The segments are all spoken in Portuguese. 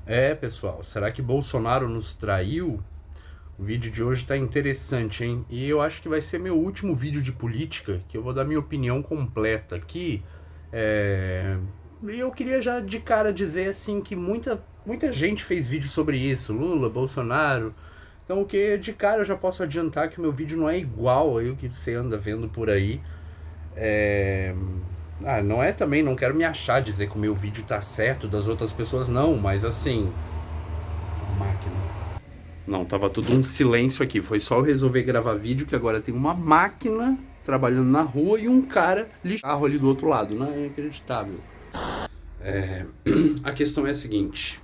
É, pessoal, será que Bolsonaro nos traiu? O vídeo de hoje tá interessante, hein? E eu acho que vai ser meu último vídeo de política, que eu vou dar minha opinião completa aqui. E eu queria já de cara dizer assim que muita gente fez vídeo sobre isso, Lula, Bolsonaro. Então o que de cara eu já posso adiantar que o meu vídeo não é igual aí o que você anda vendo por aí. É... não é também, não quero me achar dizer que o meu vídeo tá certo das outras pessoas, não, mas assim, a máquina. Não, tava tudo um silêncio aqui. Foi só eu resolver gravar vídeo que agora tem uma máquina trabalhando na rua e um cara lixando carro ali do outro lado. Não é inacreditável. A questão é a seguinte: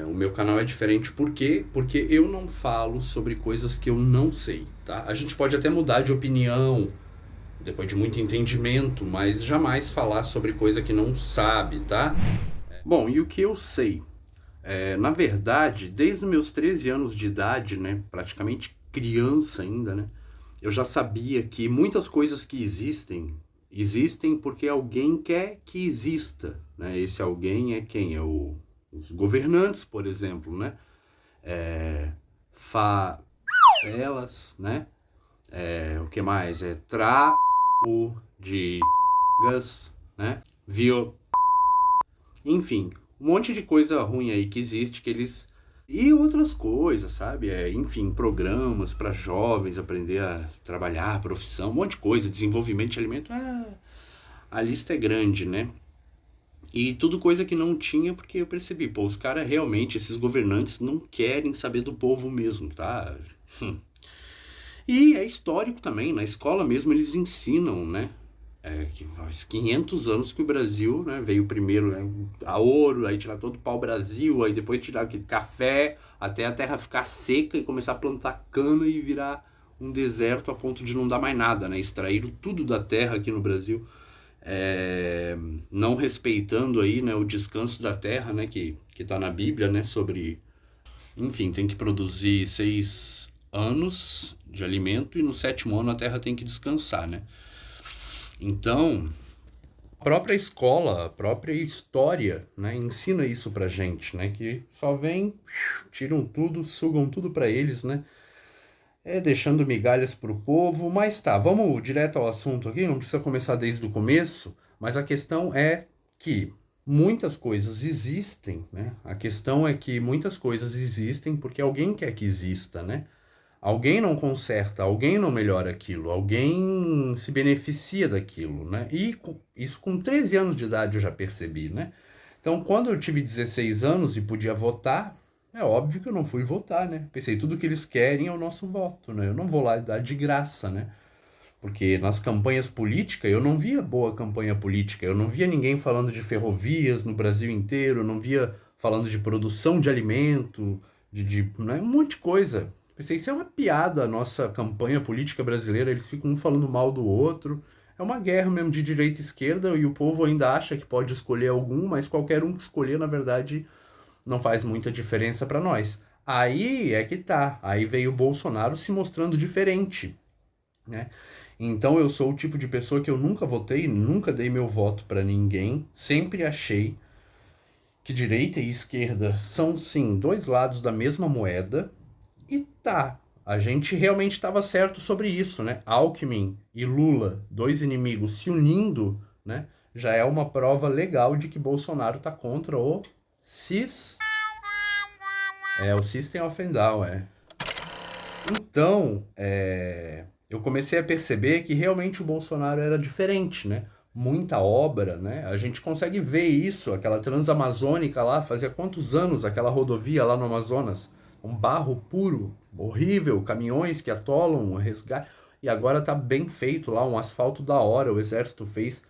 o meu canal é diferente por quê? Porque eu não falo sobre coisas que eu não sei, tá? A gente pode até mudar de opinião depois de muito entendimento, mas jamais falar sobre coisa que não sabe, tá? Bom, e o que eu sei? Na verdade, desde os meus 13 anos de idade, né, praticamente criança ainda, né, eu já sabia que muitas coisas que existem porque alguém quer que exista, né? Esse alguém é quem? Os governantes, por exemplo, né? Elas, né? O que mais? O de gas, né? Viol Enfim, um monte de coisa ruim aí que existe que eles e outras coisas, sabe? Enfim, programas para jovens aprender a trabalhar, profissão, um monte de coisa, desenvolvimento de alimento. A lista é grande, né? E tudo coisa que não tinha porque eu percebi, pô, os caras realmente, esses governantes não querem saber do povo mesmo, tá? E é histórico também, na escola mesmo eles ensinam, né? Que faz 500 anos que o Brasil, né, veio primeiro, né, a ouro, aí tirar todo o pau-brasil, aí depois tirar aquele café, até a terra ficar seca e começar a plantar cana e virar um deserto a ponto de não dar mais nada, né? Extraíram tudo da terra aqui no Brasil, é, não respeitando aí, né, o descanso da terra, né, que tá na Bíblia, né, sobre, enfim, tem que produzir 6 anos de alimento e no sétimo ano a terra tem que descansar, né? Então, a própria escola, a própria história, né, ensina isso pra gente, né, que só vem, tiram tudo, sugam tudo pra eles, né, deixando migalhas pro povo, mas tá, vamos direto ao assunto aqui, não precisa começar desde o começo, mas a questão é que muitas coisas existem, né, a questão é que muitas coisas existem porque alguém quer que exista, né, alguém não conserta, alguém não melhora aquilo, alguém se beneficia daquilo, né? E isso com 13 anos de idade eu já percebi, né? Então, quando eu tive 16 anos e podia votar, é óbvio que eu não fui votar, né? Pensei, tudo que eles querem é o nosso voto, né? Eu não vou lá dar de graça, né? Porque nas campanhas políticas eu não via boa campanha política, eu não via ninguém falando de ferrovias no Brasil inteiro, eu não via falando de produção de alimento, né, um monte de coisa. Pensei, isso é uma piada a nossa campanha política brasileira, eles ficam um falando mal do outro. É uma guerra mesmo de direita e esquerda e o povo ainda acha que pode escolher algum, mas qualquer um que escolher, na verdade, não faz muita diferença para nós. Aí é que tá. Aí veio o Bolsonaro se mostrando diferente, né? Então eu sou o tipo de pessoa que eu nunca votei, nunca dei meu voto para ninguém, sempre achei que direita e esquerda são sim dois lados da mesma moeda e tá. A gente realmente estava certo sobre isso, né? Alckmin e Lula, dois inimigos se unindo, né? Já é uma prova legal de que Bolsonaro tá contra o CIS, o System of a Down, é. Então, eu comecei a perceber que realmente o Bolsonaro era diferente, né? Muita obra, né? A gente consegue ver isso, aquela Transamazônica lá, fazia quantos anos aquela rodovia lá no Amazonas? Um barro puro, horrível, caminhões que atolam, resgate. E agora tá bem feito lá, um asfalto da hora, o exército fez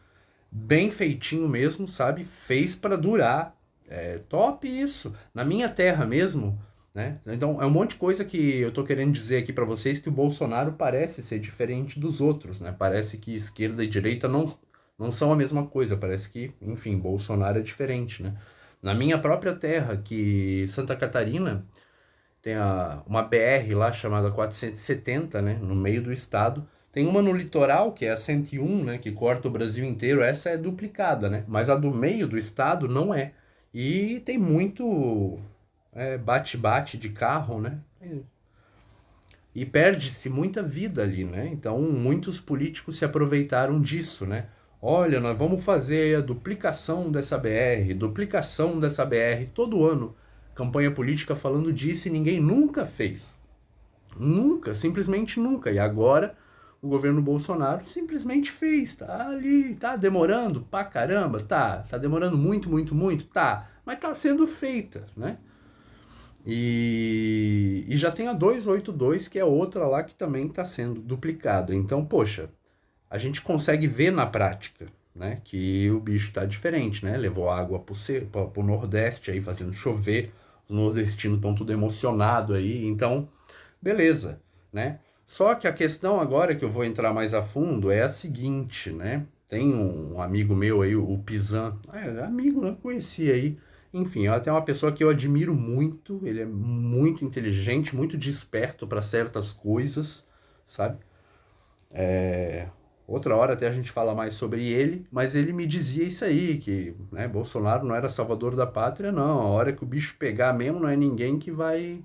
bem feitinho mesmo, sabe? Fez para durar. É top isso. Na minha terra mesmo, né? Então é um monte de coisa que eu tô querendo dizer aqui para vocês que o Bolsonaro parece ser diferente dos outros, né? Parece que esquerda e direita não são a mesma coisa. Parece que, enfim, Bolsonaro é diferente, né? Na minha própria terra, que Santa Catarina, tem uma BR lá chamada 470, né, no meio do estado. Tem uma no litoral, que é a 101, né, que corta o Brasil inteiro. Essa é duplicada, né? Mas a do meio do estado não é. E tem muito bate-bate de carro, né? E perde-se muita vida ali, né? Então, muitos políticos se aproveitaram disso, né? Olha, nós vamos fazer a duplicação dessa BR, todo ano. Campanha política falando disso e ninguém nunca fez. Nunca, simplesmente nunca. E agora o governo Bolsonaro simplesmente fez. Tá ali, tá demorando pra caramba, tá demorando muito, muito, muito, tá. Mas tá sendo feita, né? E já tem a 282, que é outra lá que também está sendo duplicada. Então, poxa, a gente consegue ver na prática, né, que o bicho está diferente, né? Levou água pro Nordeste aí, fazendo chover. Os nordestinos estão tudo emocionado aí. Então, beleza, né? Só que a questão agora que eu vou entrar mais a fundo é a seguinte, né? Tem um amigo meu aí, o Pizan, amigo, não conhecia aí. Enfim, ela tem uma pessoa que eu admiro muito, ele é muito inteligente, muito desperto para certas coisas, sabe? Outra hora até a gente fala mais sobre ele, mas ele me dizia isso aí, que né, Bolsonaro não era salvador da pátria, não. A hora que o bicho pegar mesmo, não é ninguém que vai.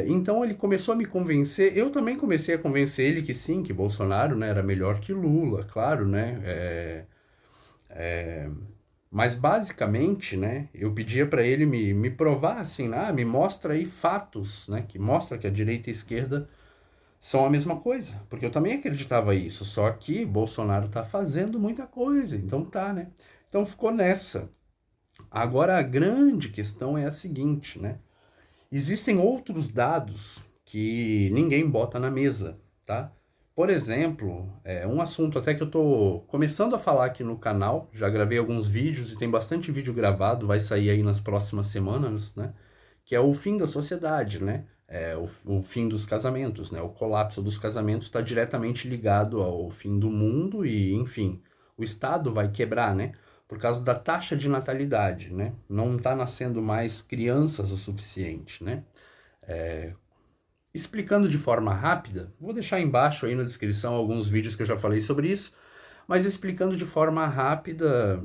Então ele começou a me convencer, eu também comecei a convencer ele que sim, que Bolsonaro né, era melhor que Lula, claro, né? Mas basicamente, né, eu pedia para ele me provar assim, me mostra aí fatos, né, que mostra que a direita e a esquerda são a mesma coisa, porque eu também acreditava isso, só que Bolsonaro tá fazendo muita coisa, então tá, né? Então ficou nessa. Agora a grande questão é a seguinte, né? Existem outros dados que ninguém bota na mesa, tá? Por exemplo, um assunto até que eu tô começando a falar aqui no canal, já gravei alguns vídeos e tem bastante vídeo gravado, vai sair aí nas próximas semanas, né? Que é o fim da sociedade, né? O fim dos casamentos, né? O colapso dos casamentos está diretamente ligado ao fim do mundo e, enfim, o Estado vai quebrar, né? Por causa da taxa de natalidade, né? Não está nascendo mais crianças o suficiente, né? Explicando de forma rápida, vou deixar embaixo aí na descrição alguns vídeos que eu já falei sobre isso, mas explicando de forma rápida,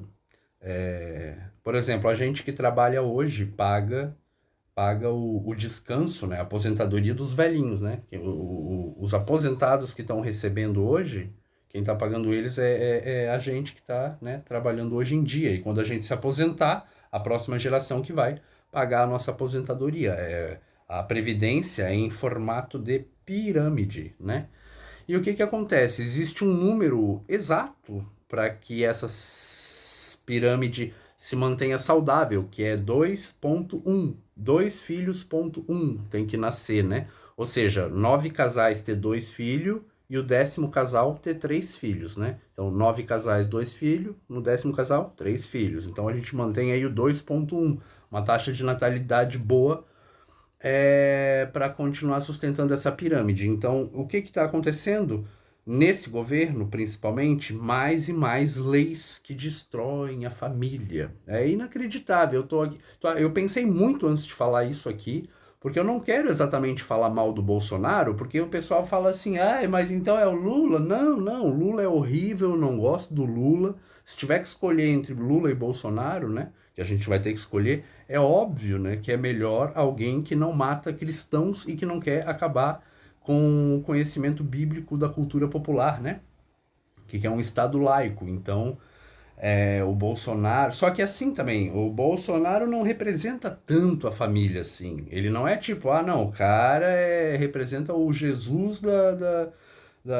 por exemplo, a gente que trabalha hoje paga o descanso, né? A aposentadoria dos velhinhos, né? Os aposentados que estão recebendo hoje, quem está pagando eles é a gente que está né, trabalhando hoje em dia. E quando a gente se aposentar, a próxima geração que vai pagar a nossa aposentadoria. A previdência é em formato de pirâmide, né? E o que acontece? Existe um número exato para que essa pirâmide se mantenha saudável, que é 2,1. 2 filhos, ponto 1, tem que nascer, né? Ou seja, 9 casais ter 2 filhos e o 10º casal ter 3 filhos, né? Então, 9 casais, 2 filhos, no 10º casal, 3 filhos. Então, a gente mantém aí o 2,1, uma taxa de natalidade boa para continuar sustentando essa pirâmide. Então, o que está acontecendo? Nesse governo, principalmente, mais e mais leis que destroem a família. É inacreditável. Eu pensei muito antes de falar isso aqui, porque eu não quero exatamente falar mal do Bolsonaro, porque o pessoal fala assim, mas então é o Lula? Não, não, o Lula é horrível, eu não gosto do Lula. Se tiver que escolher entre Lula e Bolsonaro, né, que a gente vai ter que escolher, é óbvio, né, que é melhor alguém que não mata cristãos e que não quer acabar com o conhecimento bíblico da cultura popular, né? Que é um Estado laico. Então, o Bolsonaro... Só que assim também, o Bolsonaro não representa tanto a família assim. Ele não é tipo, não, o cara representa o Jesus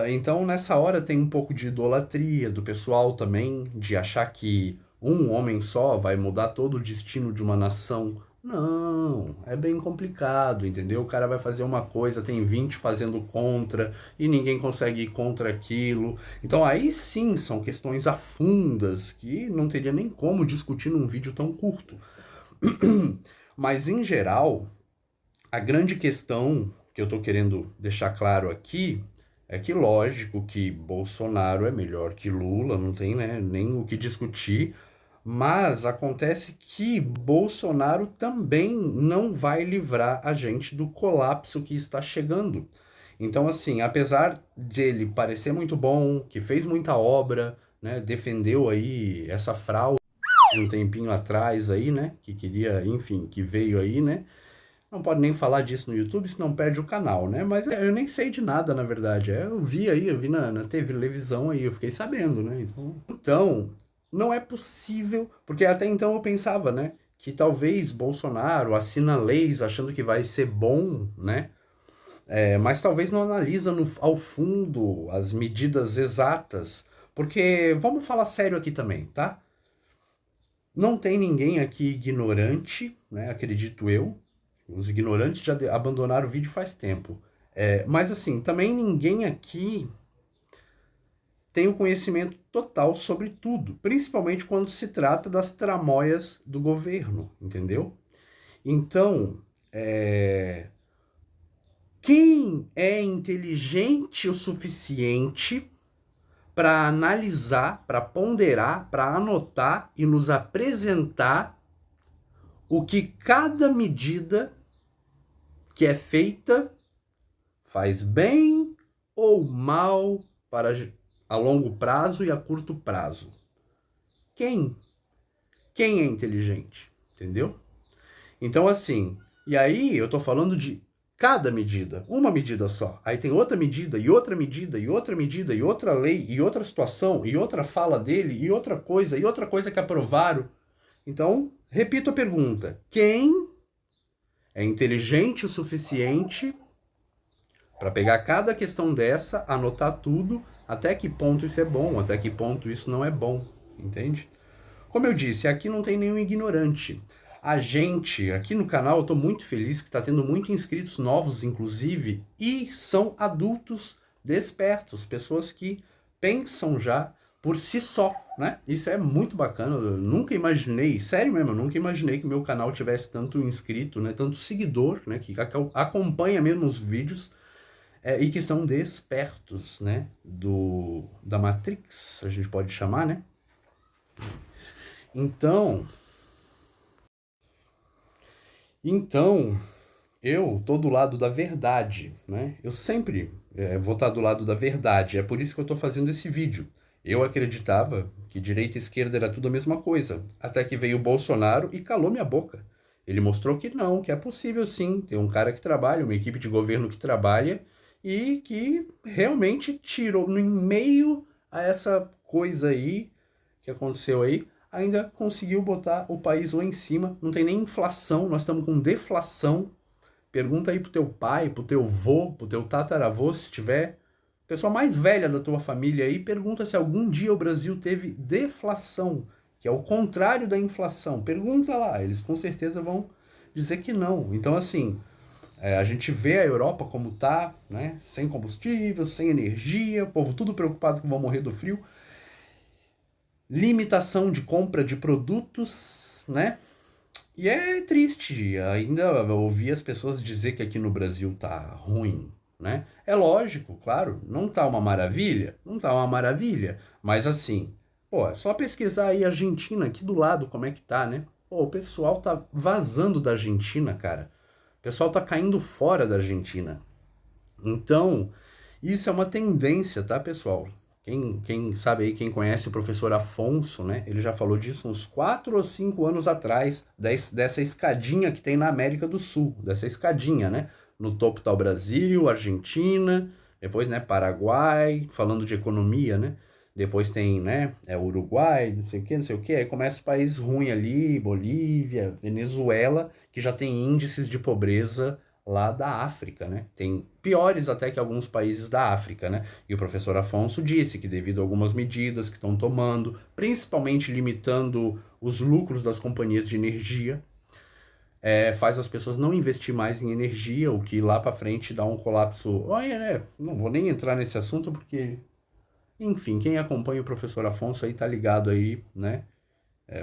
Então, nessa hora tem um pouco de idolatria do pessoal também, de achar que um homem só vai mudar todo o destino de uma nação. Não, é bem complicado, entendeu? O cara vai fazer uma coisa, tem 20 fazendo contra e ninguém consegue ir contra aquilo. Então aí sim são questões afundas que não teria nem como discutir num vídeo tão curto. Mas em geral, a grande questão que eu tô querendo deixar claro aqui é que lógico que Bolsonaro é melhor que Lula, não tem né, nem o que discutir. Mas acontece que Bolsonaro também não vai livrar a gente do colapso que está chegando. Então, assim, apesar de ele parecer muito bom, que fez muita obra, né, defendeu aí essa fraude de um tempinho atrás aí, né? Que queria, enfim, que veio aí, né? Não pode nem falar disso no YouTube, senão perde o canal, né? Mas eu nem sei de nada, na verdade. Eu vi aí, eu vi na televisão aí, eu fiquei sabendo, né? Então, não é possível, porque até então eu pensava, né? Que talvez Bolsonaro assina leis achando que vai ser bom, né? Mas talvez não analisa ao fundo as medidas exatas. Porque, vamos falar sério aqui também, tá? Não tem ninguém aqui ignorante, né? Acredito eu. Os ignorantes já abandonaram o vídeo faz tempo. Mas assim, também ninguém aqui tem o conhecimento total sobre tudo, principalmente quando se trata das tramóias do governo, entendeu? Então, quem é inteligente o suficiente para analisar, para ponderar, para anotar e nos apresentar o que cada medida que é feita faz bem ou mal para a longo prazo e a curto prazo? Quem? Quem é inteligente? Entendeu? Então, assim, e aí eu tô falando de cada medida, uma medida só. Aí tem outra medida, e outra medida, e outra medida, e outra lei, e outra situação, e outra fala dele, e outra coisa que aprovaram. Então, repito a pergunta: quem é inteligente o suficiente para pegar cada questão dessa, anotar tudo, até que ponto isso é bom, até que ponto isso não é bom, entende? Como eu disse, aqui não tem nenhum ignorante. A gente, aqui no canal, eu estou muito feliz que está tendo muitos inscritos novos, inclusive, e são adultos despertos, pessoas que pensam já por si só, né? Isso é muito bacana, eu nunca imaginei, sério mesmo, eu nunca imaginei que meu canal tivesse tanto inscrito, né? Tanto seguidor, né? Que acompanha mesmo os vídeos, e que são despertos, né? Da Matrix, a gente pode chamar, né? Então, eu tô do lado da verdade, né? Eu sempre vou estar do lado da verdade. É por isso que eu estou fazendo esse vídeo. Eu acreditava que direita e esquerda era tudo a mesma coisa, até que veio o Bolsonaro e calou minha boca. Ele mostrou que não, que é possível sim ter um cara que trabalha, uma equipe de governo que trabalha e que realmente tirou no meio a essa coisa aí que aconteceu aí, ainda conseguiu botar o país lá em cima. Não tem nem inflação, nós estamos com deflação. Pergunta aí pro teu pai, pro teu vô, pro teu tataravô, se tiver pessoa mais velha da tua família aí, pergunta se algum dia o Brasil teve deflação, que é o contrário da inflação. Pergunta lá, eles com certeza vão dizer que não. Então, assim, a gente vê a Europa como tá, né? Sem combustível, sem energia, o povo tudo preocupado que vão morrer do frio. Limitação de compra de produtos, né? E é triste ainda ouvir as pessoas dizer que aqui no Brasil tá ruim, né? É lógico, claro, não tá uma maravilha, não tá uma maravilha, mas assim, pô, é só pesquisar aí a Argentina aqui do lado como é que tá, né? Pô, o pessoal tá vazando da Argentina, cara. O pessoal tá caindo fora da Argentina. Então, isso é uma tendência, tá, pessoal? Quem sabe aí, quem conhece o professor Afonso, né? Ele já falou disso uns 4 ou 5 anos atrás, dessa escadinha que tem na América do Sul, dessa escadinha, né? No topo tá o Brasil, Argentina, depois, né, Paraguai, falando de economia, né? Depois tem, né, Uruguai, não sei o que, não sei o que, aí começa os países ruins ali, Bolívia, Venezuela, que já tem índices de pobreza lá da África, né? Tem piores até que alguns países da África, né? E o professor Afonso disse que devido a algumas medidas que estão tomando, principalmente limitando os lucros das companhias de energia, faz as pessoas não investir mais em energia, o que lá para frente dá um colapso. Não vou nem entrar nesse assunto porque, enfim, quem acompanha o professor Afonso aí tá ligado aí, né?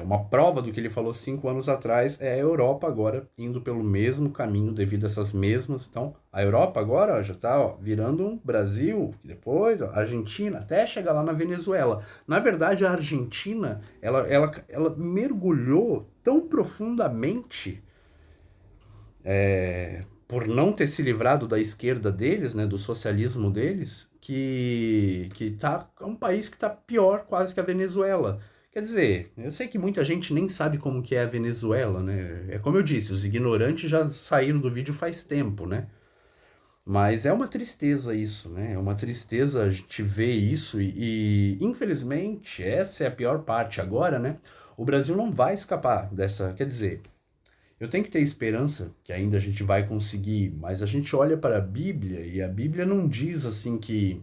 Uma prova do que ele falou 5 anos atrás é a Europa agora indo pelo mesmo caminho devido a essas mesmas. Então, a Europa agora já está virando um Brasil, depois Argentina, até chegar lá na Venezuela. Na verdade, a Argentina, ela mergulhou tão profundamente por não ter se livrado da esquerda deles, né, do socialismo deles, que é um país que está pior quase que a Venezuela, Quer dizer, eu sei que muita gente nem sabe como que é a Venezuela, né? É como eu disse, os ignorantes já saíram do vídeo faz tempo, né? Mas é uma tristeza isso, né? É uma tristeza a gente ver isso infelizmente, essa é a pior parte agora, né? O Brasil não vai escapar dessa, quer dizer, eu tenho que ter esperança que ainda a gente vai conseguir, mas a gente olha para a Bíblia e a Bíblia não diz assim que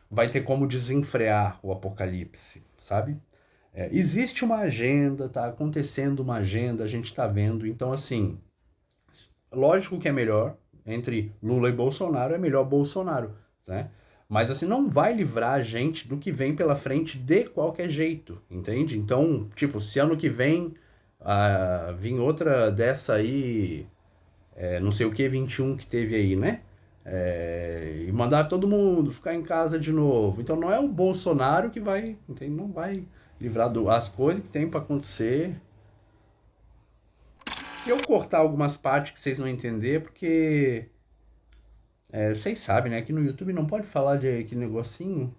vai ter como desenfrear o apocalipse, sabe? Existe uma agenda, tá acontecendo uma agenda, a gente tá vendo, então assim, lógico que é melhor, entre Lula e Bolsonaro, é melhor Bolsonaro, né? Mas assim, não vai livrar a gente do que vem pela frente de qualquer jeito, entende? Então, tipo, se ano que vem vir outra dessa aí, não sei o que, 21 que teve aí, né? E mandar todo mundo ficar em casa de novo. Então não é o Bolsonaro que vai, entende? Não vai livrar as coisas que tem para acontecer. Se eu cortar algumas partes que vocês não entenderem, porque vocês sabem, né? Que no YouTube não pode falar de aquele negocinho.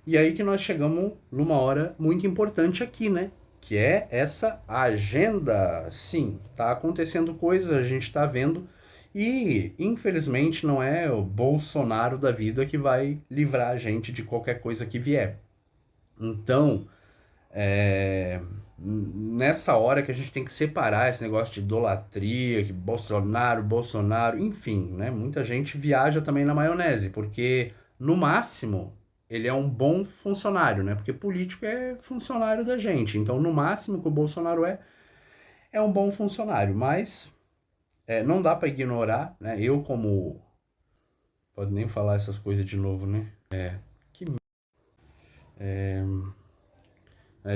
E aí que nós chegamos numa hora muito importante aqui, né? Que é essa agenda. Sim, tá acontecendo coisas, a gente tá vendo. E, infelizmente, não é o Bolsonaro da vida que vai livrar a gente de qualquer coisa que vier. Então, nessa hora que a gente tem que separar esse negócio de idolatria, que Bolsonaro, Bolsonaro, enfim, né? Muita gente viaja também na maionese, porque no máximo ele é um bom funcionário, né? Porque político é funcionário da gente. Então, no máximo que o Bolsonaro é um bom funcionário, mas não dá para ignorar, né? Eu como pode nem falar essas coisas de novo, né? Que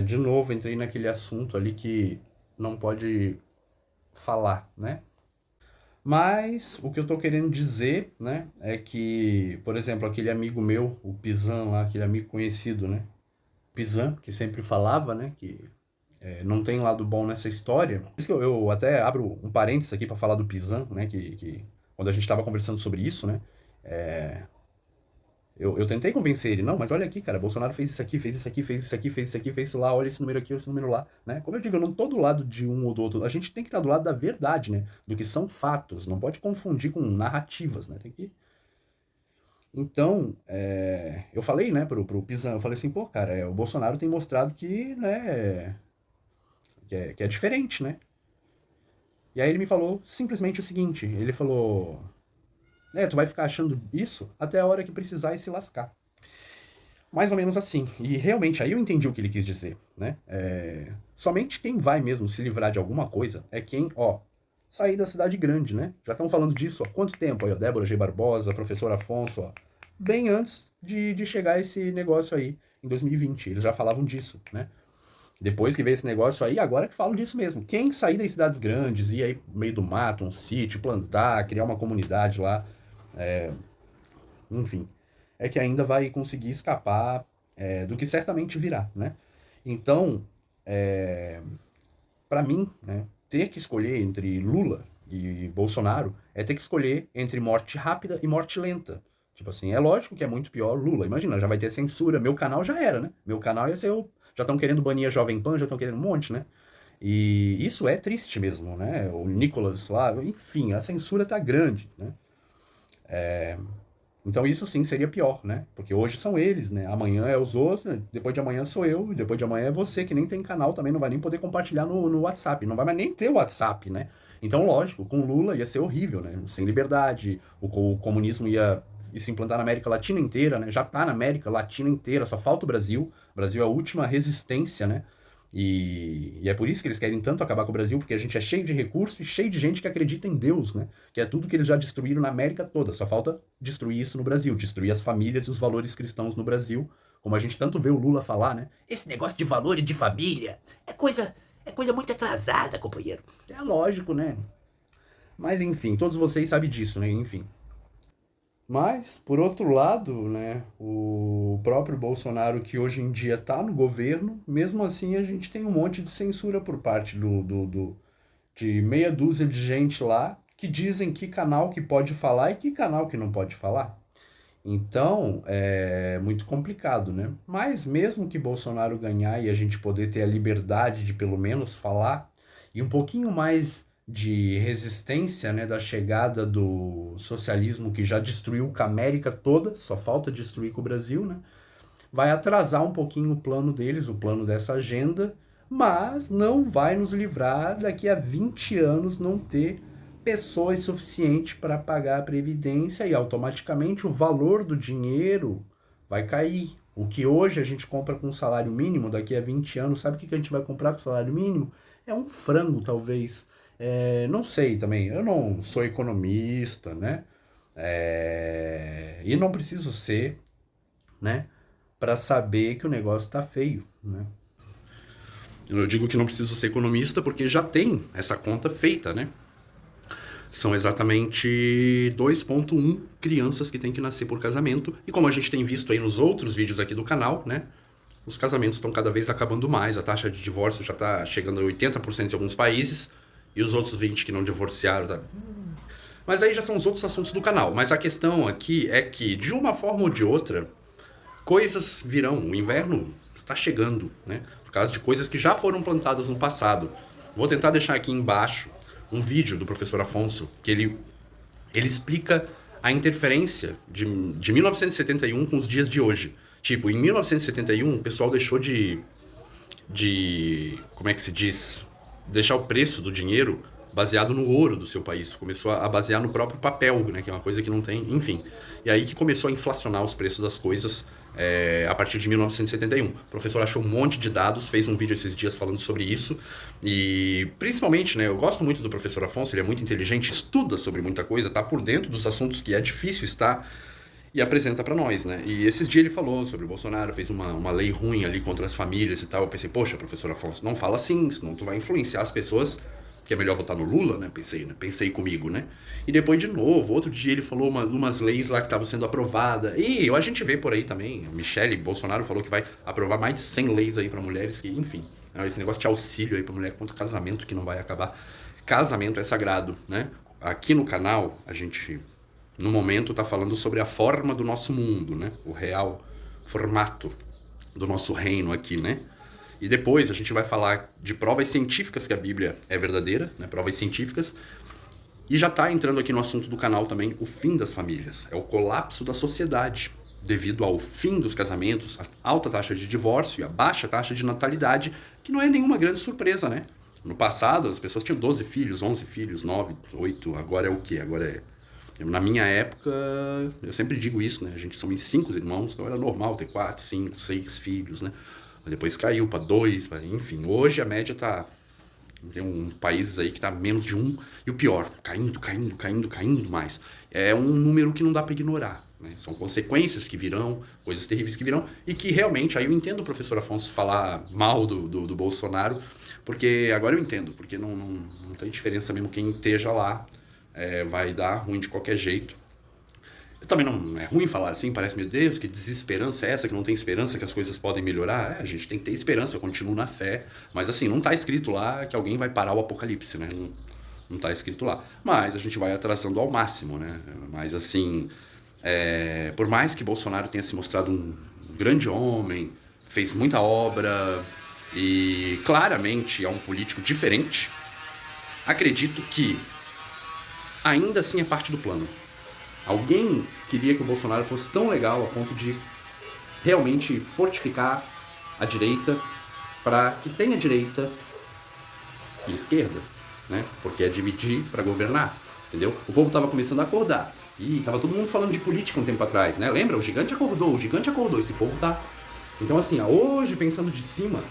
de novo entrei naquele assunto ali que não pode falar, né? Mas o que eu tô querendo dizer, né, é que, por exemplo, aquele amigo meu, o Pizan lá, aquele amigo conhecido, né? Pizan, que sempre falava, né, que não tem lado bom nessa história. Por isso que eu até abro um parênteses aqui para falar do Pizan, né, que quando a gente estava conversando sobre isso, né, eu tentei convencer ele, não, mas olha aqui, cara, Bolsonaro fez isso aqui, fez isso aqui, fez isso aqui, fez isso aqui, fez isso lá, olha esse número aqui, esse número lá, né? Como eu digo, eu não tô do lado de um ou do outro, a gente tem que estar do lado da verdade, né? Do que são fatos, não pode confundir com narrativas, né? Tem que... Então, eu falei, né, pro Pizan, eu falei assim, pô, cara, o Bolsonaro tem mostrado que, né, que é diferente, né? E aí ele me falou simplesmente o seguinte, ele falou, tu vai ficar achando isso até a hora que precisar e se lascar. Mais ou menos assim. E realmente, aí eu entendi o que ele quis dizer, né? Somente quem vai mesmo se livrar de alguma coisa é quem, sair da cidade grande, né? Já estão falando disso há quanto tempo aí, ó? Débora G. Barbosa, professor Afonso, ó. Bem antes de chegar esse negócio aí, em 2020. Eles já falavam disso, né? Depois que veio esse negócio aí, agora que falam disso mesmo. Quem sair das cidades grandes, ir aí no meio do mato, um sítio, plantar, criar uma comunidade lá, enfim, é que ainda vai conseguir escapar do que certamente virá, né? Então, para mim, né, ter que escolher entre Lula e Bolsonaro é ter que escolher entre morte rápida e morte lenta. Tipo assim, é lógico que é muito pior Lula. Imagina, já vai ter censura. Meu canal já era, né? Meu canal ia ser o... Já estão querendo banir a Jovem Pan, já estão querendo um monte, né? E isso é triste mesmo, né? O Nicolas lá, enfim, a censura tá grande, né? Então isso sim seria pior, né? Porque hoje são eles, né? Amanhã é os outros, né? Depois de amanhã sou eu, e depois de amanhã é você, que nem tem canal também, não vai nem poder compartilhar no WhatsApp, não vai mais nem ter o WhatsApp, né? Então, lógico, com Lula ia ser horrível, né? Sem liberdade, o comunismo ia se implantar na América Latina inteira, né? Já tá na América Latina inteira, só falta o Brasil. O Brasil é a última resistência, né? E é por isso que eles querem tanto acabar com o Brasil, porque a gente é cheio de recursos e cheio de gente que acredita em Deus, né? Que é tudo que eles já destruíram na América toda. Só falta destruir isso no Brasil, destruir as famílias e os valores cristãos no Brasil, como a gente tanto vê o Lula falar, né? Esse negócio de valores de família é coisa muito atrasada, companheiro. É lógico, né? Mas enfim, todos vocês sabem disso, né? Enfim. Mas, por outro lado, né, o próprio Bolsonaro, que hoje em dia está no governo, mesmo assim a gente tem um monte de censura por parte de meia dúzia de gente lá que dizem que canal que pode falar e que canal que não pode falar. Então, é muito complicado, né? Mas mesmo que Bolsonaro ganhar e a gente poder ter a liberdade de pelo menos falar e um pouquinho mais de resistência, né, da chegada do socialismo que já destruiu com a América toda, só falta destruir com o Brasil, né? Vai atrasar um pouquinho o plano deles, o plano dessa agenda, mas não vai nos livrar daqui a 20 anos não ter pessoas suficientes para pagar a previdência e automaticamente o valor do dinheiro vai cair. O que hoje a gente compra com salário mínimo, daqui a 20 anos, sabe o que a gente vai comprar com salário mínimo? É um frango, talvez. Não sei também, eu não sou economista, né? E não preciso ser, né? Para saber que o negócio tá feio, né? Eu digo que não preciso ser economista porque já tem essa conta feita, né? São exatamente 2,1 crianças que têm que nascer por casamento. E como a gente tem visto aí nos outros vídeos aqui do canal, né? Os casamentos estão cada vez acabando mais. A taxa de divórcio já está chegando a 80% em alguns países. E os outros 20 que não divorciaram. Tá? Mas aí já são os outros assuntos do canal. Mas a questão aqui é que, de uma forma ou de outra, coisas virão. O inverno está chegando, né? Por causa de coisas que já foram plantadas no passado. Vou tentar deixar aqui embaixo um vídeo do professor Afonso, que ele explica a interferência de 1971 com os dias de hoje. Tipo, em 1971, o pessoal deixou como é que se diz? Deixar o preço do dinheiro baseado no ouro do seu país. Começou a basear no próprio papel, né? Que é uma coisa que não tem, enfim. E aí que começou a inflacionar os preços das coisas a partir de 1971. O professor achou um monte de dados, fez um vídeo esses dias falando sobre isso. E principalmente, né? Eu gosto muito do professor Afonso, ele é muito inteligente, estuda sobre muita coisa, tá por dentro dos assuntos que é difícil estar e apresenta para nós, né? E esses dias ele falou sobre o Bolsonaro, fez uma lei ruim ali contra as famílias e tal. Eu pensei, poxa, professor Afonso, não fala assim, senão tu vai influenciar as pessoas que é melhor votar no Lula, né? Pensei comigo, né? E depois de novo, outro dia ele falou umas leis lá que estavam sendo aprovadas. E a gente vê por aí também, Michele Bolsonaro falou que vai aprovar mais de 100 leis aí para mulheres, que, enfim, esse negócio de auxílio aí para mulher contra casamento que não vai acabar. Casamento é sagrado, né? Aqui no canal, a gente no momento está falando sobre a forma do nosso mundo, né? O real formato do nosso reino aqui, né? E depois a gente vai falar de provas científicas que a Bíblia é verdadeira, né? Provas científicas. E já está entrando aqui no assunto do canal também o fim das famílias. É o colapso da sociedade devido ao fim dos casamentos, a alta taxa de divórcio e a baixa taxa de natalidade, que não é nenhuma grande surpresa, né? No passado, as pessoas tinham 12 filhos, 11 filhos, 9, 8. Agora é o quê? Agora é na minha época, eu sempre digo isso, né? A gente somos 5 irmãos, então era normal ter 4, 5, 6 filhos, né? Depois caiu para 2, enfim. Hoje a média tá. Tem países aí que tá menos de 1. E o pior, caindo mais. É um número que não dá para ignorar. Né? São consequências que virão, coisas terríveis que virão. E que realmente, aí eu entendo o professor Afonso falar mal do Bolsonaro, porque agora eu entendo, porque não tem diferença mesmo quem esteja lá. Vai dar ruim de qualquer jeito. Também não é ruim falar assim, parece, meu Deus, que desesperança é essa, que não tem esperança que as coisas podem melhorar. A gente tem que ter esperança, eu continuo na fé. Mas assim, não tá escrito lá que alguém vai parar o apocalipse, né? Não tá escrito lá. Mas a gente vai atrasando ao máximo, né? Mas assim, por mais que Bolsonaro tenha se mostrado um grande homem, fez muita obra e claramente é um político diferente, acredito que ainda assim é parte do plano. Alguém queria que o Bolsonaro fosse tão legal a ponto de realmente fortificar a direita para que tenha direita e esquerda, né? Porque é dividir para governar, entendeu? O povo estava começando a acordar. E tava todo mundo falando de política um tempo atrás, né? Lembra? O gigante acordou, esse povo tá... Então assim, hoje pensando de cima,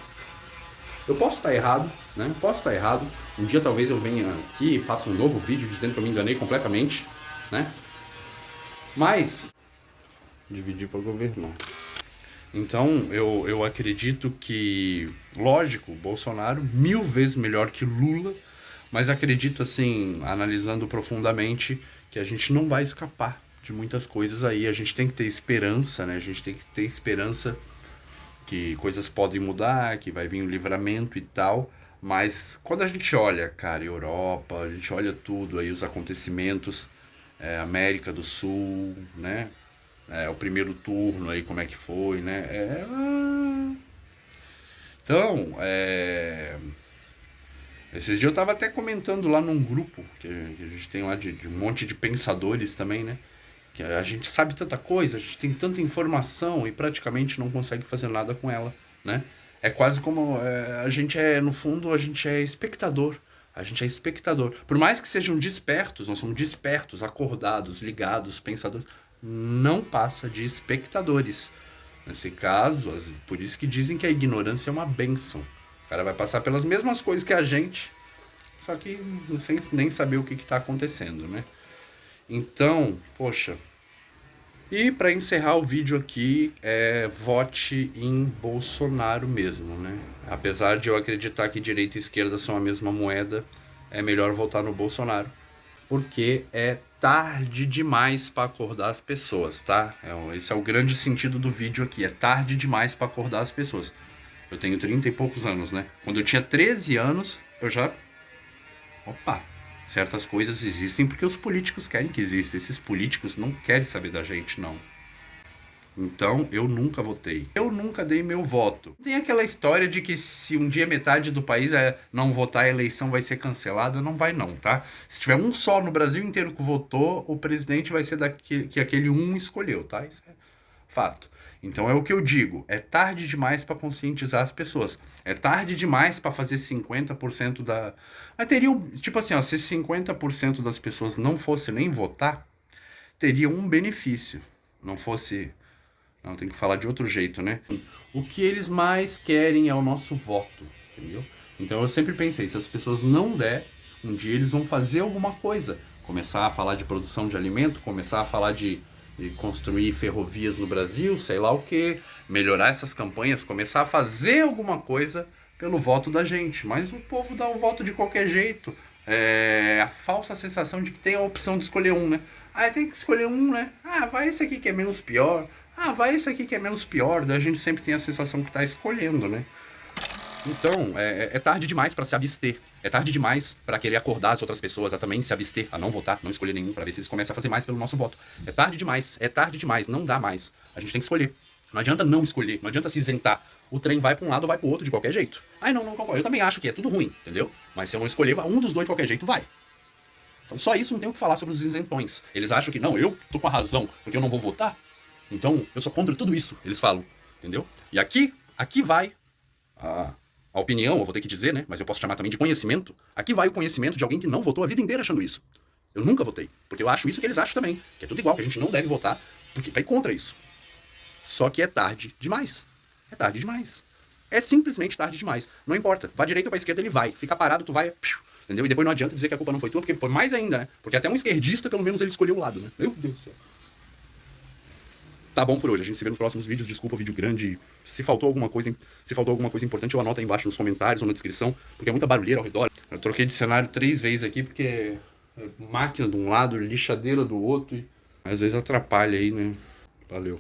eu posso estar errado, né? Posso estar errado. Um dia talvez eu venha aqui e faça um novo vídeo dizendo que eu me enganei completamente, né? Mas dividir para governar. Então eu acredito que, lógico, Bolsonaro 1000 vezes melhor que Lula, mas acredito assim, analisando profundamente, que a gente não vai escapar de muitas coisas aí. A gente tem que ter esperança, né? A gente tem que ter esperança que coisas podem mudar, que vai vir um livramento e tal. Mas quando a gente olha, cara, Europa, a gente olha tudo aí, os acontecimentos, América do Sul, né? o primeiro turno aí, como é que foi, né? Então, esses dias eu tava até comentando lá num grupo que a gente tem lá de um monte de pensadores também, né? Que a gente sabe tanta coisa, a gente tem tanta informação e praticamente não consegue fazer nada com ela, né? É quase como a gente no fundo, a gente é espectador. A gente é espectador. Por mais que sejam despertos, nós somos despertos, acordados, ligados, pensadores, não passa de espectadores. Nesse caso, por isso que dizem que a ignorância é uma bênção. O cara vai passar pelas mesmas coisas que a gente, só que sem nem saber o que está acontecendo, né? Então, poxa. E para encerrar o vídeo aqui, vote em Bolsonaro mesmo, né? Apesar de eu acreditar que direita e esquerda são a mesma moeda, é melhor votar no Bolsonaro, porque é tarde demais para acordar as pessoas, tá? Esse é o grande sentido do vídeo aqui, é tarde demais para acordar as pessoas. Eu tenho 30 e poucos anos, né? Quando eu tinha 13 anos, eu já... Opa! Certas coisas existem porque os políticos querem que existam. Esses políticos não querem saber da gente, não. Então, eu nunca votei. Eu nunca dei meu voto. Tem aquela história de que se um dia metade do país não votar, a eleição vai ser cancelada. Não vai não, tá? Se tiver um só no Brasil inteiro que votou, o presidente vai ser que aquele um escolheu, tá? Isso é fato. Então é o que eu digo, é tarde demais para conscientizar as pessoas. É tarde demais para fazer 50% da... teria, tipo assim, ó, se 50% das pessoas não fosse nem votar, teria um benefício. Não fosse... Não, tem que falar de outro jeito, né? O que eles mais querem é o nosso voto, entendeu? Então eu sempre pensei, se as pessoas não der, um dia eles vão fazer alguma coisa. Começar a falar de produção de alimento, começar a falar de construir ferrovias no Brasil, sei lá o que, melhorar essas campanhas, começar a fazer alguma coisa pelo voto da gente. Mas o povo dá o voto de qualquer jeito. A falsa sensação de que tem a opção de escolher um, né? Tem que escolher um, né? Vai esse aqui que é menos pior. Vai esse aqui que é menos pior. Daí a gente sempre tem a sensação que tá escolhendo, né? Então, é tarde demais para se abster. É tarde demais para querer acordar as outras pessoas a também se abster, a não votar, não escolher nenhum, para ver se eles começam a fazer mais pelo nosso voto. É tarde demais, não dá mais. A gente tem que escolher. Não adianta não escolher, não adianta se isentar. O trem vai para um lado ou vai para o outro de qualquer jeito. Não concordo. Eu também acho que é tudo ruim, entendeu? Mas se eu não escolher, um dos dois de qualquer jeito vai. Então só isso não tem o que falar sobre os isentões. Eles acham que, não, eu tô com a razão, porque eu não vou votar. Então, eu sou contra tudo isso, eles falam, entendeu? E aqui vai a opinião, eu vou ter que dizer, né? Mas eu posso chamar também de conhecimento. Aqui vai o conhecimento de alguém que não votou a vida inteira achando isso. Eu nunca votei, porque eu acho isso que eles acham também, que é tudo igual, que a gente não deve votar, porque vai contra isso. Só que é tarde demais. É tarde demais. É simplesmente tarde demais. Não importa, vai direita ou vai esquerda, ele vai. Fica parado, tu vai, entendeu? E depois não adianta dizer que a culpa não foi tua, porque foi mais ainda, né? Porque até um esquerdista, pelo menos, ele escolheu o lado, né? Meu Deus do céu. Tá bom por hoje, a gente se vê nos próximos vídeos. Desculpa o vídeo grande. Se faltou alguma coisa importante, eu anoto aí embaixo nos comentários ou na descrição, porque é muita barulheira ao redor. Eu troquei de cenário 3 vezes aqui, porque máquina de um lado, lixadeira do outro, e às vezes atrapalha aí, né? Valeu.